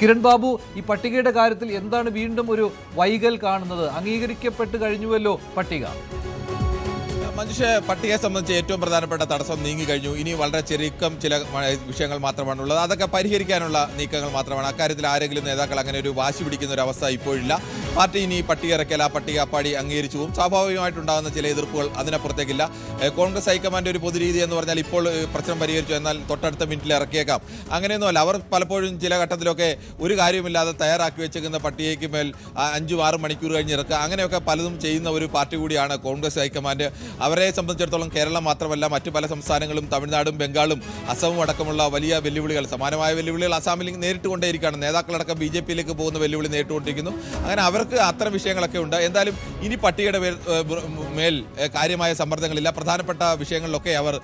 കിരൺ ബാബു, ഈ പട്ടികയുടെ കാര്യത്തിൽ എന്താണ് വീണ്ടും ഒരു വൈകൽ കാണുന്നത്? അംഗീകരിക്കപ്പെട്ട് കഴിഞ്ഞുവല്ലോ പട്ടിക. മനുഷ്യ പട്ടികയെ സംബന്ധിച്ച് ഏറ്റവും പ്രധാനപ്പെട്ട തടസ്സം നീങ്ങിക്കഴിഞ്ഞു. ഇനി വളരെ ചെറുക്കം ചില വിഷയങ്ങൾ മാത്രമാണുള്ളത്. അതൊക്കെ പരിഹരിക്കാനുള്ള നീക്കങ്ങൾ മാത്രമാണ്. അക്കാര്യത്തിൽ ആരെങ്കിലും നേതാക്കൾ അങ്ങനെ ഒരു വാശി പിടിക്കുന്ന ഒരു അവസ്ഥ ഇപ്പോഴില്ല. പാർട്ടി ഇനി പട്ടിക ഇറക്കിയാൽ ആ പട്ടിക അപ്പാടി അംഗീകരിച്ചു പോകും. സ്വാഭാവികമായിട്ടുണ്ടാകുന്ന ചില എതിർപ്പുകൾ അതിനപ്പുറത്തേക്കില്ല. കോൺഗ്രസ് ഹൈക്കമാൻഡ് ഒരു പൊതുരീതി എന്ന് പറഞ്ഞാൽ ഇപ്പോൾ പ്രശ്നം പരിഹരിച്ചു, എന്നാൽ തൊട്ടടുത്ത മിനിറ്റിൽ ഇറക്കിയേക്കാം. അങ്ങനെയൊന്നുമല്ല. അവർ പലപ്പോഴും ചില ഘട്ടത്തിലൊക്കെ ഒരു കാര്യമില്ലാതെ തയ്യാറാക്കി വെച്ചിരിക്കുന്ന പട്ടികയ്ക്ക് മേൽ 5-6 മണിക്കൂർ കഴിഞ്ഞ് ഇറക്കുക, അങ്ങനെയൊക്കെ പലതും ചെയ്യുന്ന ഒരു പാർട്ടി കൂടിയാണ് കോൺഗ്രസ് ഹൈക്കമാൻഡ്. അവരെ സംബന്ധിച്ചിടത്തോളം കേരളം മാത്രമല്ല, മറ്റു പല സംസ്ഥാനങ്ങളും തമിഴ്നാടും ബംഗാളും അസമും അടക്കമുള്ള വലിയ വെല്ലുവിളികൾ, സമാനമായ വെല്ലുവിളികൾ അസാമിൽ നേരിട്ട് കൊണ്ടേയിരിക്കുകയാണ്. നേതാക്കളടക്കം BJP-യിലേക്ക് പോകുന്ന വെല്ലുവിളി നേരിട്ടുകൊണ്ടിരിക്കുന്നു. അങ്ങനെ അവർക്ക് അത്തരം വിഷയങ്ങളൊക്കെ ഉണ്ട്. എന്തായാലും ഇനി പട്ടികയുടെ മേൽ കാര്യമായ സമ്മർദ്ദങ്ങളില്ല. പ്രധാനപ്പെട്ട വിഷയങ്ങളിലൊക്കെ അവർ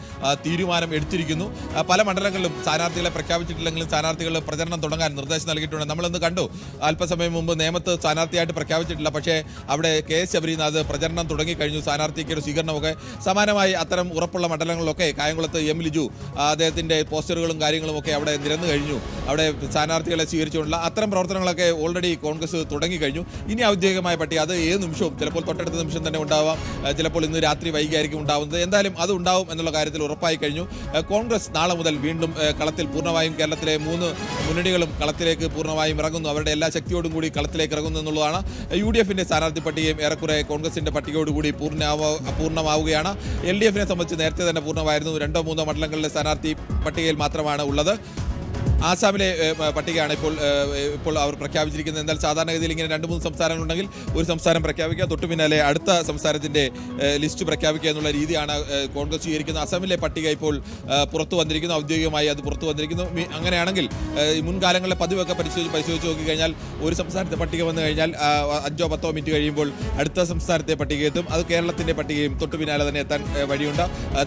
തീരുമാനം എടുത്തിരിക്കുന്നു. പല മണ്ഡലങ്ങളിലും സ്ഥാനാർത്ഥികളെ പ്രഖ്യാപിച്ചിട്ടില്ലെങ്കിലും സ്ഥാനാർത്ഥികൾ പ്രചരണം തുടങ്ങാൻ നിർദ്ദേശം നൽകിയിട്ടുണ്ട്. നമ്മളിന്ന് കണ്ടു, അല്പസമയം മുമ്പ് നേമത്ത് സ്ഥാനാർത്ഥിയായിട്ട് പ്രഖ്യാപിച്ചിട്ടില്ല, പക്ഷേ അവിടെ KS ശബരിനാഥ് പ്രചരണം തുടങ്ങിക്കഴിഞ്ഞു. സ്ഥാനാർത്ഥിക്ക് സ്വീകരണമൊക്കെ സമാനമായി അത്തരം ഉറപ്പുള്ള മണ്ഡലങ്ങളിലൊക്കെ കായംകുളത്ത് M. ലിജു അദ്ദേഹത്തിൻ്റെ പോസ്റ്ററുകളും കാര്യങ്ങളുമൊക്കെ അവിടെ നിരന്നു കഴിഞ്ഞു. അവിടെ സ്ഥാനാർത്ഥികളെ സ്വീകരിച്ചുകൊണ്ടുള്ള അത്തരം പ്രവർത്തനങ്ങളൊക്കെ ഓൾറെഡി കോൺഗ്രസ് തുടങ്ങിക്കഴിഞ്ഞു. ഇനി ഔദ്യോഗികമായ പട്ടിക അത് ഏത് നിമിഷവും, ചിലപ്പോൾ തൊട്ടടുത്ത നിമിഷം തന്നെ ഉണ്ടാവാം, ചിലപ്പോൾ ഇന്ന് രാത്രി വൈകിയായിരിക്കും ഉണ്ടാവുന്നത്. എന്തായാലും അത് ഉണ്ടാവും എന്നുള്ള കാര്യത്തിൽ ഉറപ്പായി കഴിഞ്ഞു. കോൺഗ്രസ് നാളെ മുതൽ വീണ്ടും കളത്തിൽ പൂർണ്ണമായും, കേരളത്തിലെ 3 മുന്നണികളും കളത്തിലേക്ക് പൂർണ്ണമായും ഇറങ്ങുന്നു. അവരുടെ എല്ലാ ശക്തിയോടും കൂടി കളത്തിലേക്ക് ഇറങ്ങുന്നു എന്നുള്ളതാണ്. UDF-ന്റെ സ്ഥാനാർത്ഥി പട്ടികയും ഏറെക്കുറെ കോൺഗ്രസിന്റെ പട്ടികയോടുകൂടി പൂർണ്ണമാവുകയാണ്. LDF-നെ സംബന്ധിച്ച് നേരത്തെ തന്നെ പൂർണ്ണമായിരുന്നു. 2-3 മണ്ഡലങ്ങളിലെ സ്ഥാനാർത്ഥി പട്ടികയിൽ മാത്രമാണ് ഉള്ളത്. ആസാമിലെ പട്ടികയാണ് ഇപ്പോൾ അവർ പ്രഖ്യാപിച്ചിരിക്കുന്നത്. എന്നാൽ സാധാരണഗതിയിൽ ഇങ്ങനെ 2-3 സംസ്ഥാനങ്ങളുണ്ടെങ്കിൽ ഒരു സംസ്ഥാനം പ്രഖ്യാപിക്കുക, തൊട്ടു പിന്നാലെ അടുത്ത സംസ്ഥാനത്തിൻ്റെ ലിസ്റ്റ് പ്രഖ്യാപിക്കുക എന്നുള്ള രീതിയാണ് കോൺഗ്രസ് സ്വീകരിക്കുന്നത്. അസമിലെ പട്ടിക ഇപ്പോൾ പുറത്തു വന്നിരിക്കുന്നു, ഔദ്യോഗികമായി അത് പുറത്തു വന്നിരിക്കുന്നു. അങ്ങനെയാണെങ്കിൽ മുൻകാലങ്ങളിലെ പതിവൊക്കെ പരിശോധിച്ച് നോക്കിക്കഴിഞ്ഞാൽ ഒരു സംസ്ഥാനത്തെ പട്ടിക വന്നു കഴിഞ്ഞാൽ 5-10 മിനിറ്റ് കഴിയുമ്പോൾ അടുത്ത സംസ്ഥാനത്തെ പട്ടിക എത്തും. അത് കേരളത്തിൻ്റെ പട്ടികയും തൊട്ടു പിന്നാലെ തന്നെ എത്താൻ വഴിയുണ്ട്.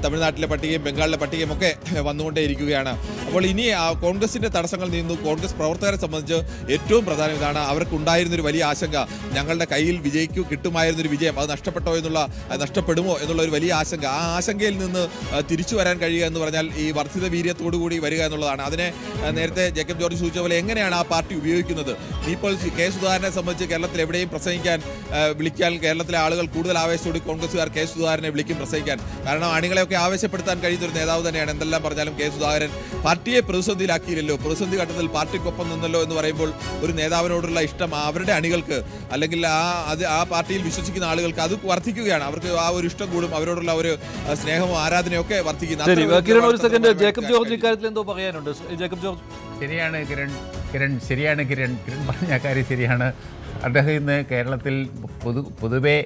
തമിഴ്നാട്ടിലെ പട്ടികയും ബംഗാളിലെ പട്ടികയും ഒക്കെ വന്നുകൊണ്ടേയിരിക്കുകയാണ്. അപ്പോൾ ഇനി കോൺഗ്രസിൻ്റെ തടസ്സങ്ങൾ നീങ്ങുന്നു. കോൺഗ്രസ് പ്രവർത്തകരെ സംബന്ധിച്ച് ഏറ്റവും പ്രധാനം ഇതാണ്. അവർക്കുണ്ടായിരുന്നൊരു വലിയ ആശങ്ക, ഞങ്ങളുടെ കയ്യിൽ കിട്ടുമായിരുന്നൊരു വിജയം അത് നഷ്ടപ്പെടുമോ എന്നുള്ള ഒരു വലിയ ആശങ്ക. ആ ആശങ്കയിൽ നിന്ന് തിരിച്ചു വരാൻ കഴിയുക എന്ന് പറഞ്ഞാൽ ഈ വർദ്ധിത വീര്യത്തോടുകൂടി വരിക എന്നുള്ളതാണ്. അതിനെ നേരത്തെ ജേക്കബ് ജോർജ് സൂചിച്ച പോലെ എങ്ങനെയാണ് ആ പാർട്ടി ഉപയോഗിക്കുന്നത്? ഇപ്പോൾ K. സുധാകരനെ സംബന്ധിച്ച് കേരളത്തിൽ എവിടെയും പ്രസംഗിക്കാൻ വിളിക്കാൻ കേരളത്തിലെ ആളുകൾ കൂടുതൽ ആവേശത്തോടെ കോൺഗ്രസ്സുകാർ K. സുധാകരനെ വിളിക്കും പ്രസംഗിക്കാൻ. കാരണം അണികളെയൊക്കെ ആവേശപ്പെടുത്താൻ കഴിയുന്ന ഒരു നേതാവ് തന്നെയാണ്. എന്തെല്ലാം പറഞ്ഞാലും K. സുധാകരൻ പാർട്ടിയെ പ്രതിസന്ധിയിലാക്കിയില്ലല്ലോ, പ്രതിസന്ധി ഘട്ടത്തിൽ പാർട്ടിക്കൊപ്പം നിന്നല്ലോ എന്ന് പറയുമ്പോൾ ഒരു നേതാവിനോടുള്ള ഇഷ്ടം അവരുടെ അണികൾക്ക്, അല്ലെങ്കിൽ ആ പാർട്ടിയിൽ വിശ്വസിക്കുന്ന ആളുകൾക്ക് അത് വർദ്ധിക്കുകയാണ്. അവർക്ക് ആ ഒരു ഇഷ്ടം കൂടും, അവരോടുള്ള ഒരു സ്നേഹമോ ആരാധനയോ ഒക്കെ വർദ്ധിക്കുന്നു. ജേക്കബ് ജോർജ് ഇക്കാര്യത്തിൽ എന്തോ പറയാനുണ്ട്? Jacob George. ശരിയാണ് കിരൺ പറഞ്ഞ കാര്യം ശരിയാണ്. അദ്ദേഹം ഇന്ന് കേരളത്തിൽ പൊതുവെ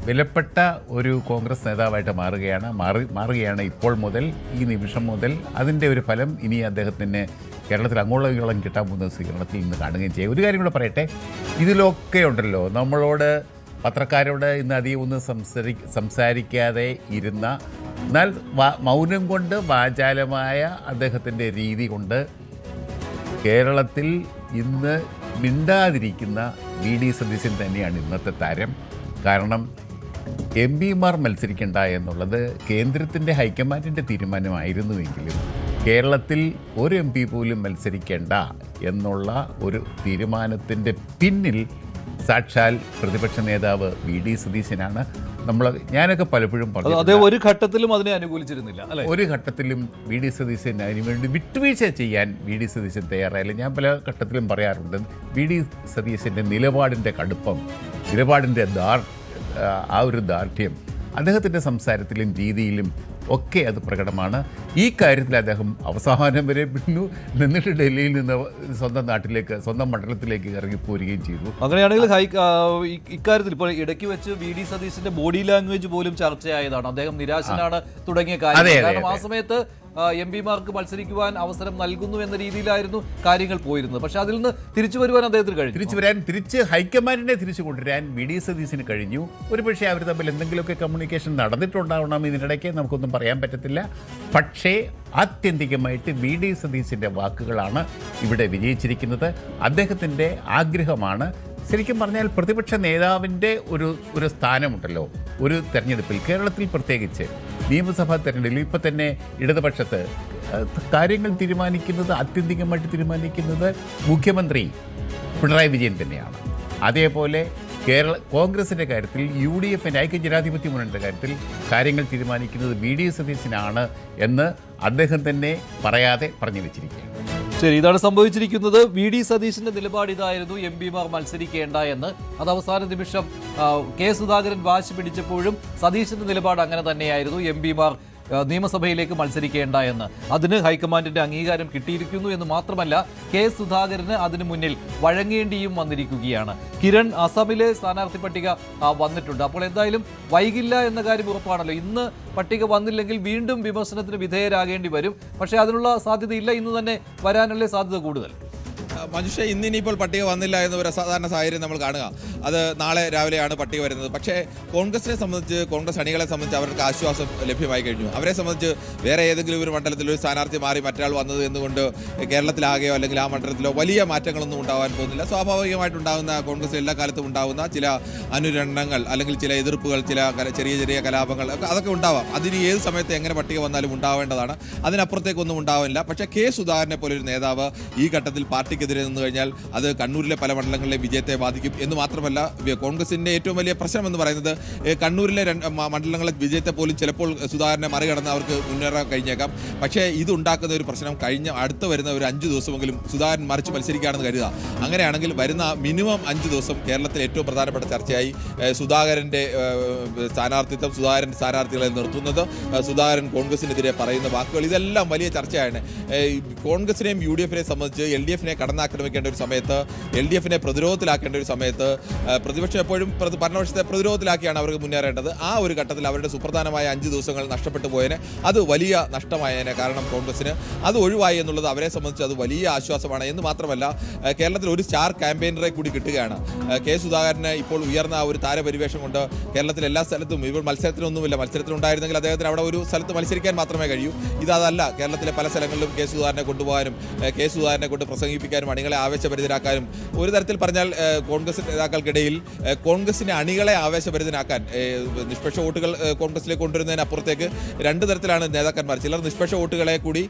വിലപ്പെട്ട ഒരു കോൺഗ്രസ് നേതാവായിട്ട് മാറുകയാണ് ഇപ്പോൾ മുതൽ, ഈ നിമിഷം മുതൽ. അതിൻ്റെ ഒരു ഫലം ഇനി അദ്ദേഹത്തിന് കേരളത്തിൽ അങ്ങോളം കിട്ടാൻ പോകുന്ന സ്വീകരണത്തിൽ നിന്ന് കാണുകയും ചെയ്യും. ഒരു കാര്യം കൂടെ പറയട്ടെ, ഇതിലൊക്കെ ഉണ്ടല്ലോ നമ്മളോട് പത്രക്കാരോട് ഇന്ന് അധികം ഒന്നും സംസാരിക്കാതെ ഇരുന്ന, എന്നാൽ മൗനം കൊണ്ട് വാചാലമായ അദ്ദേഹത്തിൻ്റെ രീതി കൊണ്ട് കേരളത്തിൽ ഇന്ന് മിണ്ടാതിരിക്കുന്ന VD സതീശൻ തന്നെയാണ് ഇന്നത്തെ താരം. കാരണം MP-മാർ മത്സരിക്കേണ്ട എന്നുള്ളത് കേന്ദ്രത്തിൻ്റെ ഹൈക്കമാൻഡിൻ്റെ തീരുമാനമായിരുന്നുവെങ്കിലും കേരളത്തിൽ ഒരു MP പോലും മത്സരിക്കേണ്ട എന്നുള്ള ഒരു തീരുമാനത്തിൻ്റെ പിന്നിൽ സാക്ഷാൽ പ്രതിപക്ഷ നേതാവ് VD സതീശനാണ്. ഞാനൊക്കെ പലപ്പോഴും പറഞ്ഞു, ഒരു ഘട്ടത്തിലും അതിനെ അനുകൂലിച്ചിരുന്നില്ല. ഒരു ഘട്ടത്തിലും VD സതീശൻ അതിനുവേണ്ടി വിട്ടുവീഴ്ച ചെയ്യാൻ VD സതീശൻ തയ്യാറായില്ല. ഞാൻ പല ഘട്ടത്തിലും പറയാറുണ്ട്, VD സതീശൻ്റെ നിലപാടിൻ്റെ കടുപ്പം, നിലപാടിൻ്റെ ആ ഒരു ദാർഢ്യം അദ്ദേഹത്തിൻ്റെ സംസാരത്തിലും രീതിയിലും ഒക്കെ അത് പ്രകടമാണ്. ഈ കാര്യത്തിൽ അദ്ദേഹം അവസാനം വരെ നിന്നിട്ട് ഡൽഹിയിൽ നിന്ന് സ്വന്തം നാട്ടിലേക്ക്, സ്വന്തം മണ്ഡലത്തിലേക്ക് ഇറങ്ങിപ്പോരുകയും ചെയ്തു. അങ്ങനെയാണെങ്കിൽ ഇക്കാര്യത്തിൽ ഇപ്പോൾ ഇടയ്ക്ക് വെച്ച് VD സതീശന്റെ ബോഡി ലാംഗ്വേജ് പോലും ചർച്ചയായതാണ്. അദ്ദേഹം നിരാശനാണ് തുടങ്ങിയ കാര്യം. കാരണം ആ സമയത്ത് MP-മാർക്ക് മത്സരിക്കുവാൻ അവസരം നൽകുന്നു എന്ന രീതിയിലായിരുന്നു കാര്യങ്ങൾ പോയിരുന്നത്. പക്ഷെ അതിൽ നിന്ന് തിരിച്ചു വരുവാൻ അദ്ദേഹത്തിന് കഴിഞ്ഞു. തിരിച്ച് ഹൈക്കമാൻഡിനെ തിരിച്ചു കൊണ്ടുവരാൻ VD സതീശന് കഴിഞ്ഞു. ഒരുപക്ഷെ അവർ തമ്മിൽ എന്തെങ്കിലുമൊക്കെ കമ്മ്യൂണിക്കേഷൻ നടന്നിട്ടുണ്ടാവണം, ഇതിനിടയ്ക്ക് നമുക്കൊന്നും പറയാൻ പറ്റത്തില്ല. പക്ഷേ ആത്യന്തികമായിട്ട് VD സതീശൻ്റെ വാക്കുകളാണ് ഇവിടെ വിജയിച്ചിരിക്കുന്നത്. അദ്ദേഹത്തിൻ്റെ ആഗ്രഹമാണ്. ശരിക്കും പറഞ്ഞാൽ പ്രതിപക്ഷ നേതാവിൻ്റെ ഒരു സ്ഥാനമുണ്ടല്ലോ ഒരു തെരഞ്ഞെടുപ്പിൽ, കേരളത്തിൽ പ്രത്യേകിച്ച് നിയമസഭാ തെരഞ്ഞെടുപ്പിൽ ഇപ്പം തന്നെ ഇടതുപക്ഷത്ത് കാര്യങ്ങൾ തീരുമാനിക്കുന്നത്, ആത്യന്തികമായിട്ട് തീരുമാനിക്കുന്നത് മുഖ്യമന്ത്രി പിണറായി വിജയൻ തന്നെയാണ്. അതേപോലെ കോൺഗ്രസിൻ്റെ കാര്യത്തിൽ UDFിൻ്റെ ഐക്യജനാധിപത്യ മുന്നണിയുടെ കാര്യത്തിൽ കാര്യങ്ങൾ തീരുമാനിക്കുന്നത് VD സതീശനാണ് എന്ന് അദ്ദേഹം തന്നെ പറയാതെ പറഞ്ഞു വെച്ചിരിക്കുകയാണ്. ശരി, ഇതാണ് സംഭവിച്ചിരിക്കുന്നത്. VD സതീശന്റെ നിലപാട് ഇതായിരുന്നു, MPമാർ മത്സരിക്കേണ്ട എന്ന്. അത് അവസാന നിമിഷം K സുധാകരൻ വാശി പിടിച്ചപ്പോഴും സതീശന്റെ നിലപാട് അങ്ങനെ തന്നെയായിരുന്നു, MPമാർ നിയമസഭയിലേക്ക് മത്സരിക്കേണ്ട എന്ന്. അതിന് ഹൈക്കമാൻഡിന്റെ അംഗീകാരം കിട്ടിയിരിക്കുന്നു എന്ന് മാത്രമല്ല, K സുധാകരന് അതിനു മുന്നിൽ വഴങ്ങേണ്ടിയും വന്നിരിക്കുകയാണ്. കിരൺ അസമിലെ സ്ഥാനാർത്ഥി പട്ടിക വന്നിട്ടുണ്ട്. അപ്പോൾ എന്തായാലും വൈകില്ല എന്ന കാര്യം ഉറപ്പാണല്ലോ. ഇന്ന് പട്ടിക വന്നില്ലെങ്കിൽ വീണ്ടും വിമർശനത്തിന് വിധേയരാകേണ്ടി വരും. പക്ഷേ അതിനുള്ള സാധ്യതയില്ല, ഇന്ന് തന്നെ വരാനുള്ള സാധ്യത കൂടുതൽ. മനുഷ്യ ഇന്നിനിപ്പോൾ പട്ടിക വന്നില്ല എന്ന ഒരു അസാധാരണ സാഹചര്യം നമ്മൾ കാണുക. അത് നാളെ രാവിലെയാണ് പട്ടിക വരുന്നത്. പക്ഷേ കോൺഗ്രസിനെ സംബന്ധിച്ച്, കോൺഗ്രസ് അണികളെ സംബന്ധിച്ച് അവർക്ക് ആശ്വാസം ലഭ്യമായി കഴിഞ്ഞു. അവരെ സംബന്ധിച്ച് വേറെ ഏതെങ്കിലും ഒരു മണ്ഡലത്തിൽ ഒരു സ്ഥാനാർത്ഥി മാറി മറ്റൊരാൾ വന്നത് എന്നുകൊണ്ട് കേരളത്തിലാകെയോ അല്ലെങ്കിൽ ആ മണ്ഡലത്തിലോ വലിയ മാറ്റങ്ങളൊന്നും ഉണ്ടാകാൻ പോകുന്നില്ല. സ്വാഭാവികമായിട്ടുണ്ടാകുന്ന കോൺഗ്രസ് എല്ലാ കാലത്തും ഉണ്ടാകുന്ന ചില അനുരണങ്ങൾ അല്ലെങ്കിൽ ചില എതിർപ്പുകൾ, ചില ചെറിയ ചെറിയ കലാപങ്ങൾ അതൊക്കെ ഉണ്ടാവാം. അതിന് ഏത് സമയത്ത് എങ്ങനെ പട്ടിക വന്നാലും ഉണ്ടാവേണ്ടതാണ്. അതിനപ്പുറത്തേക്കൊന്നും ഉണ്ടാവില്ല. പക്ഷേ K സുധാകരനെ പോലെ ഒരു നേതാവ് ഈ ഘട്ടത്തിൽ പാർട്ടിക്കെതിരെ നിന്ന് കഴിഞ്ഞാൽ അത് കണ്ണൂരിലെ പല മണ്ഡലങ്ങളിലെ വിജയത്തെ ബാധിക്കും. എന്ന് മാത്രമല്ല, കോൺഗ്രസിന്റെ ഏറ്റവും വലിയ പ്രശ്നം എന്ന് പറയുന്നത് കണ്ണൂരിലെ മണ്ഡലങ്ങളിലെ വിജയത്തെ പോലും ചിലപ്പോൾ സുധാകരനെ മറികടന്ന് അവർക്ക് മുന്നേറാൻ കഴിഞ്ഞേക്കാം. പക്ഷേ ഇതുണ്ടാക്കുന്ന ഒരു പ്രശ്നം അടുത്ത വരുന്ന ഒരു 5 ദിവസമെങ്കിലും സുധാകരൻ മറിച്ച് മത്സരിക്കുകയാണെന്ന് കരുതുക. അങ്ങനെയാണെങ്കിൽ വരുന്ന മിനിമം 5 ദിവസം കേരളത്തിൽ ഏറ്റവും പ്രധാനപ്പെട്ട ചർച്ചയായി സുധാകരന്റെ സ്ഥാനാർത്ഥിത്വം, സുധാകരന്റെ സ്ഥാനാർത്ഥികളെ നിർത്തുന്നത്, സുധാകരൻ കോൺഗ്രസിനെതിരെ പറയുന്ന വാക്കുകൾ, ഇതെല്ലാം വലിയ ചർച്ചയാണ്. കോൺഗ്രസിനെയും UDFിനെയും സംബന്ധിച്ച് LDFിനെ കടന്നാക്രമിക്കേണ്ട ഒരു സമയത്ത്, LDFിനെ പ്രതിരോധത്തിലാക്കേണ്ട ഒരു സമയത്ത്, പ്രതിപക്ഷം എപ്പോഴും ഭരണപക്ഷത്തെ പ്രതിരോധത്തിലാക്കിയാണ് അവർക്ക് മുന്നേറേണ്ടത്. ആ ഒരു ഘട്ടത്തിൽ അവരുടെ സുപ്രധാനമായ 5 ദിവസങ്ങൾ നഷ്ടപ്പെട്ടു പോയതിന് അത് വലിയ നഷ്ടമായതിനെ. കാരണം കോൺഗ്രസിന് അത് ഒഴിവായി എന്നുള്ളത് അവരെ സംബന്ധിച്ച് അത് വലിയ ആശ്വാസമാണ്. എന്ന് മാത്രമല്ല, കേരളത്തിൽ ഒരു സ്റ്റാർ ക്യാമ്പയിനറെ കൂടി കിട്ടുകയാണ്. K സുധാകരന് ഇപ്പോൾ ഉയർന്ന ഒരു താരപരിവേഷം കൊണ്ട് കേരളത്തിൽ എല്ലാ സ്ഥലത്തും, ഇപ്പോൾ മത്സരത്തിനൊന്നുമില്ല, മത്സരത്തിനുണ്ടായിരുന്നെങ്കിൽ അദ്ദേഹത്തിന് അവിടെ ഒരു സ്ഥലത്ത് മത്സരിക്കാൻ മാത്രമേ കഴിയൂ. ഇതല്ല, കേരളത്തിലെ പല സ്ഥലങ്ങളിലും K സുധാകരനെ കൊണ്ടുപോകാനും K സുധാകരനെ കൊണ്ട് പ്രസംഗിപ്പിക്കാനും അണികളെ ആവേശഭരിതരാക്കാനും, ഒരു തരത്തിൽ പറഞ്ഞാൽ കോൺഗ്രസ് നേതാക്കൾക്കിടയിൽ കോൺഗ്രസിനെ അണികളെ ആവേശഭരിതനാക്കാൻ, നിഷ്പക്ഷ വോട്ടുകൾ കോൺഗ്രസിലേക്ക് കൊണ്ടുവരുന്നതിനപ്പുറത്തേക്ക് 2 തരത്തിലാണ് നേതാക്കന്മാർ. ചിലർ നിഷ്പക്ഷ വോട്ടുകളെ കൂടി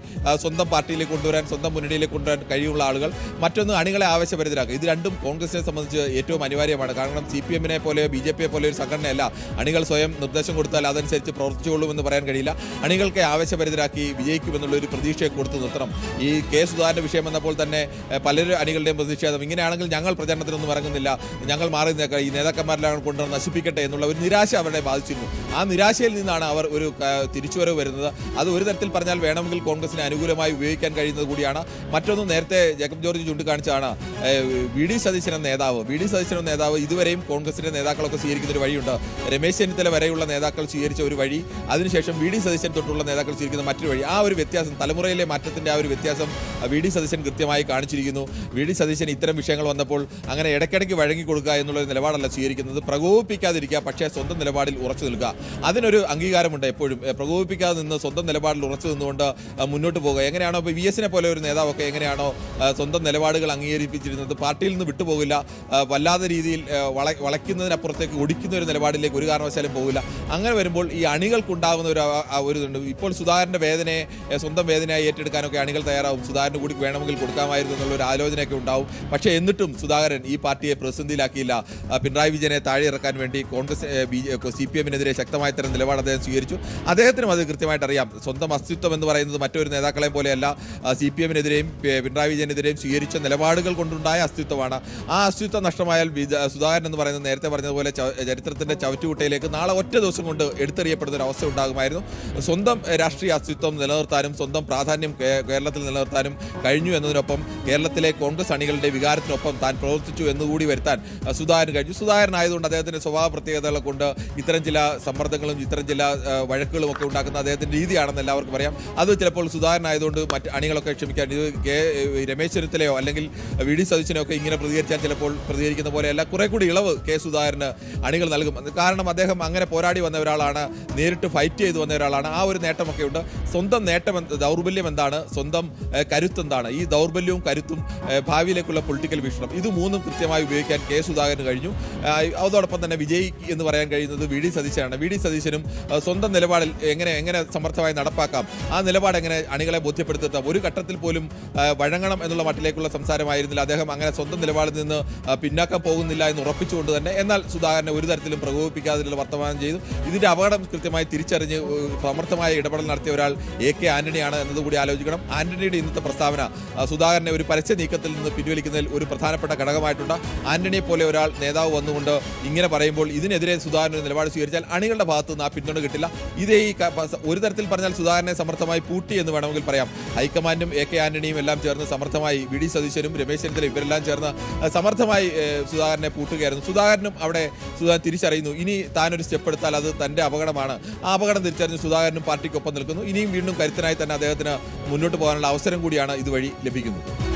സ്വന്തം പാർട്ടിയിലേക്ക് കൊണ്ടുവരാൻ, സ്വന്തം മുന്നണിയിലേക്ക് കൊണ്ടുവരാൻ കഴിയുള്ള ആളുകൾ. മറ്റൊന്ന് അണികളെ ആവേശഭരിതരാക്കുക. ഇത് രണ്ടും കോൺഗ്രസിനെ സംബന്ധിച്ച് ഏറ്റവും അനിവാര്യമാണ്. കാരണം CPMനെ പോലെയോ BJPയെ പോലെയോ ഒരു സംഘടനയല്ല. അണികൾ സ്വയം നിർദ്ദേശം കൊടുത്താൽ അതനുസരിച്ച് പ്രവർത്തിച്ചുകൊള്ളുമെന്ന് പറയാൻ കഴിയില്ല. അണികൾക്ക് ആവേശഭരിതരാക്കി വിജയിക്കുമെന്നുള്ള ഒരു പ്രതീക്ഷയെ കൊടുത്തു നിർത്തണം. ഈ K സുധാകരന്റെ വിഷയം വന്നപ്പോൾ തന്നെ പലരും അണികളുടെയും പ്രതിഷേധം, ഇങ്ങനെയാണെങ്കിൽ ഞങ്ങൾ പ്രചരണത്തിനൊന്നും ഇറങ്ങുന്നില്ല, ഞങ്ങൾ മാറി നിൽക്കുക, ഈ നേതാക്കന്മാരെല്ലാം കൊണ്ടുവന്ന് നശിപ്പിക്കട്ടെ എന്നുള്ള ഒരു നിരാശ അവരെ ബാധിച്ചിരുന്നു. ആ നിരാശയിൽ നിന്നാണ് അവർ ഒരു തിരിച്ചുവരവ് വരുന്നത്. അത് ഒരു തരത്തിൽ പറഞ്ഞാൽ വേണമെങ്കിൽ കോൺഗ്രസിനെ അനുകൂലമായി ഉപയോഗിക്കാൻ കഴിയുന്നത് കൂടിയാണ്. മറ്റൊന്ന്, നേരത്തെ ജേക്കബ് ജോർജ് ചൂണ്ടിക്കാണിച്ചാണ് VD സതീശൻ എന്ന നേതാവ് ഇതുവരെയും കോൺഗ്രസിന്റെ നേതാക്കളൊക്കെ സ്വീകരിക്കുന്ന ഒരു വഴിയുണ്ട്. രമേശ് ചെന്നിത്തല വരെയുള്ള നേതാക്കൾ സ്വീകരിച്ച ഒരു വഴി, അതിനുശേഷം VD സതീശൻ തൊട്ടുള്ള നേതാക്കൾ സ്വീകരിക്കുന്ന മറ്റൊരു വഴി. ആ ഒരു വ്യത്യാസം, തലമുറയിലെ മാറ്റത്തിന്റെ ആ ഒരു വ്യത്യാസം VD സതീശൻ കൃത്യമായി കാണിച്ചിരിക്കുന്നു. VD സതീശൻ ഇത്തരം വിഷയങ്ങൾ വന്നപ്പോൾ അങ്ങനെ ഇടയ്ക്കിടയ്ക്ക് വഴങ്ങിക്കൊടുക്കുക എന്നുള്ള നിലപാടല്ല സ്വീകരിക്കുന്നത്. പ്രകോപിപ്പിക്കാതിരിക്കുക, പക്ഷേ സ്വന്തം നിലപാടിൽ ഉറച്ചു നിൽക്കുക. അതിനൊരു അംഗീകാരമുണ്ട്. എപ്പോഴും പ്രകോപിപ്പിക്കാതെ നിന്ന് സ്വന്തം നിലപാടിൽ ഉറച്ചു നിന്നുകൊണ്ട് മുന്നോട്ട് പോകുക. എങ്ങനെയാണോ ഇപ്പോൾ VSനെ പോലെ ഒരു നേതാവൊക്കെ എങ്ങനെയാണോ സ്വന്തം നിലപാടുകൾ അംഗീകരിപ്പിച്ചിരുന്നത്, പാർട്ടിയിൽ നിന്ന് വിട്ടുപോകില്ല, വല്ലാത്ത രീതിയിൽ വളയ്ക്കുന്നതിനപ്പുറത്തേക്ക് ഒടിക്കുന്ന ഒരു നിലപാടിലേക്ക് ഒരു കാരണവശാലും പോകില്ല. അങ്ങനെ വരുമ്പോൾ ഈ അണികൾക്കുണ്ടാകുന്ന ഒരു ഇതുണ്ട്. ഇപ്പോൾ സുധാകരന്റെ വേദനയെ സ്വന്തം വേദനയായി ഏറ്റെടുക്കാനൊക്കെ അണികൾ തയ്യാറാവും. സുധാകരന് കൂടി വേണമെങ്കിൽ കൊടുക്കാമായിരുന്നു എന്നുള്ളൊരു ആലോചനയൊക്കെ ഉണ്ടാവും. പക്ഷേ എന്നിട്ടും സുധാകരൻ ഈ പാർട്ടിയെ പ്രതിസന്ധിയിലാക്കിയില്ല. പിണറായി വിജയനെ താഴെ ഇറക്കാൻ വേണ്ടി കോൺഗ്രസ് CPMനെതിരെ ശക്തമായ തരം നിലപാട് അദ്ദേഹം സ്വീകരിച്ചു. അദ്ദേഹത്തിനും അത് കൃത്യമായിട്ട് അറിയാം. സ്വന്തം അസ്തിത്വം എന്ന് പറയുന്നത് മറ്റൊരു നേതാക്കളെ പോലെയല്ല. CPMനെതിരെയും പിണറായി വിജയനെതിരെയും സ്വീകരിച്ച നിലപാടുകൾ കൊണ്ടുണ്ടായ അസ്തിത്വമാണ്. ആ അസ്തിത്വം നഷ്ടമായാൽ സുധാകരൻ എന്ന് പറയുന്നത് നേരത്തെ പറഞ്ഞതുപോലെ ചരിത്രത്തിന്റെ ചവറ്റുകുട്ടയിലേക്ക് നാളെ ഒറ്റ ദിവസം കൊണ്ട് എടുത്തെറിയപ്പെടുന്ന ഒരു അവസ്ഥ ഉണ്ടാകുമായിരുന്നു. സ്വന്തം രാഷ്ട്രീയ അസ്തിത്വം നിലനിർത്താനും സ്വന്തം പ്രാധാന്യം കേരളത്തിൽ നിലനിർത്താനും കഴിഞ്ഞു എന്നതിനൊപ്പം കേരളത്തിലെ കോൺഗ്രസ് അണികളുടെ വികാരത്തിനൊപ്പം താൻ പ്രവർത്തിച്ചു എന്നുകൂടി വരുത്താൻ സുധാകരൻ കഴിഞ്ഞു. സുധാകരനായതുകൊണ്ട് അദ്ദേഹത്തിന്റെ സ്വഭാവ പ്രത്യേകതകളെ കൊണ്ട് ഇത്തരം ചില സമ്മർദ്ദങ്ങളും ഇത്തരം ചില വഴക്കുകളും ഒക്കെ ഉണ്ടാക്കുന്ന അദ്ദേഹത്തിന്റെ രീതിയാണെന്ന് എല്ലാവർക്കും അറിയാം. അത് ചിലപ്പോൾ സുധാകരനായതുകൊണ്ട് മറ്റ് അണികളൊക്കെ ക്ഷമിക്കാൻ, ഇത് രമേശ് ചെന്നിത്തലയോ അല്ലെങ്കിൽ VD സതീശനോ ഒക്കെ ഇങ്ങനെ പ്രതികരിച്ചാൽ ചിലപ്പോൾ പ്രതികരിക്കുന്ന പോലെയല്ല, കുറെ കൂടി ഇളവ് സുധാകരന് അണികൾ നൽകും. കാരണം അദ്ദേഹം അങ്ങനെ പോരാടി വന്ന ഒരാളാണ്, നേരിട്ട് ഫൈറ്റ് ചെയ്ത് വന്ന ഒരാളാണ്. ആ ഒരു നേട്ടമൊക്കെ ഉണ്ട്. സ്വന്തം നേട്ടം, ദൗർബല്യം എന്താണ്, സ്വന്തം കരുത്തെന്താണ്, ഈ ദൗർബല്യവും കരുത്തും വിശ്വാസം, ഭാവിയിലേക്കുള്ള പൊളിറ്റിക്കൽ വീക്ഷണം, ഇത് മൂന്നും കൃത്യമായി ഉപയോഗിക്കാൻ കെ സുധാകരന് കഴിഞ്ഞു. അതോടൊപ്പം തന്നെ വിജയ് എന്ന് പറയാൻ കഴിയുന്നത് വി ഡി സതീശനാണ്. വി ഡി സതീശനും സ്വന്തം നിലപാടിൽ എങ്ങനെ സമർത്ഥമായി നടപ്പാക്കാം, ആ നിലപാട് എങ്ങനെ അണികളെ ബോധ്യപ്പെടുത്താം, ഒരു ഘട്ടത്തിൽ പോലും വഴങ്ങണം എന്നുള്ള മട്ടിലേക്കുള്ള സംസാരമായിരുന്നില്ല. അദ്ദേഹം അങ്ങനെ സ്വന്തം നിലപാടിൽ നിന്ന് പിന്നാക്കം പോകുന്നില്ല എന്ന് ഉറപ്പിച്ചുകൊണ്ട് തന്നെ എന്നാൽ സുധാകരനെ ഒരു തരത്തിലും പ്രകോപിപ്പിക്കാതിലുള്ള വർത്തമാനം ചെയ്തു. ഇതിന്റെ അപകടം കൃത്യമായി തിരിച്ചറിഞ്ഞ് സമർത്ഥമായ ഇടപെടൽ നടത്തിയ ഒരാൾ AK ആന്റണിയാണ് എന്നതുകൂടി ആലോചിക്കണം. ആന്റണിയുടെ ഇന്നത്തെ പ്രസ്താവന സുധാകരനെ ഒരു പരസ്യ നീക്കത്തിൽ നിന്ന് പിൻവലിക്കുന്നതിൽ ഒരു പ്രധാനപ്പെട്ട ഘടകമായിട്ടുണ്ട്. ആന്റണിയെ പോലെ ഒരാൾ നേതാവ് വന്നുകൊണ്ട് ഇങ്ങനെ പറയുമ്പോൾ ഇതിനെതിരെ സുധാകരൻ ഒരു നിലപാട് സ്വീകരിച്ചാൽ അണികളുടെ ഭാഗത്ത് നിന്ന് ആ പിന്തുണ കിട്ടില്ല. ഇതേ ഒരു തരത്തിൽ പറഞ്ഞാൽ സുധാകരനെ സമർത്ഥമായി പൂട്ടി എന്ന് വേണമെങ്കിൽ പറയാം. ഹൈക്കമാൻഡും AK ആന്റണിയും എല്ലാം ചേർന്ന് സമർത്ഥമായി, വി ഡി സതീശനും രമേശ് ചെന്നിത്തല ഇവരെല്ലാം ചേർന്ന് സമർത്ഥമായി സുധാകരനെ പൂട്ടുകയായിരുന്നു. സുധാകരനും അവിടെ സുധാകരൻ തിരിച്ചറിയുന്നു ഇനി താനൊരു സ്റ്റെപ്പ് എടുത്താൽ അത് തന്റെ അപകടമാണ്. ആ അപകടം തിരിച്ചറിഞ്ഞ് സുധാകരനും പാർട്ടിക്കൊപ്പം നിൽക്കുന്നു. ഇനിയും വീണ്ടും കരുത്തനായി തന്നെ അദ്ദേഹത്തിന് മുന്നോട്ട് പോകാനുള്ള അവസരം കൂടിയാണ് ഇതുവഴി ലഭിക്കുന്നത്.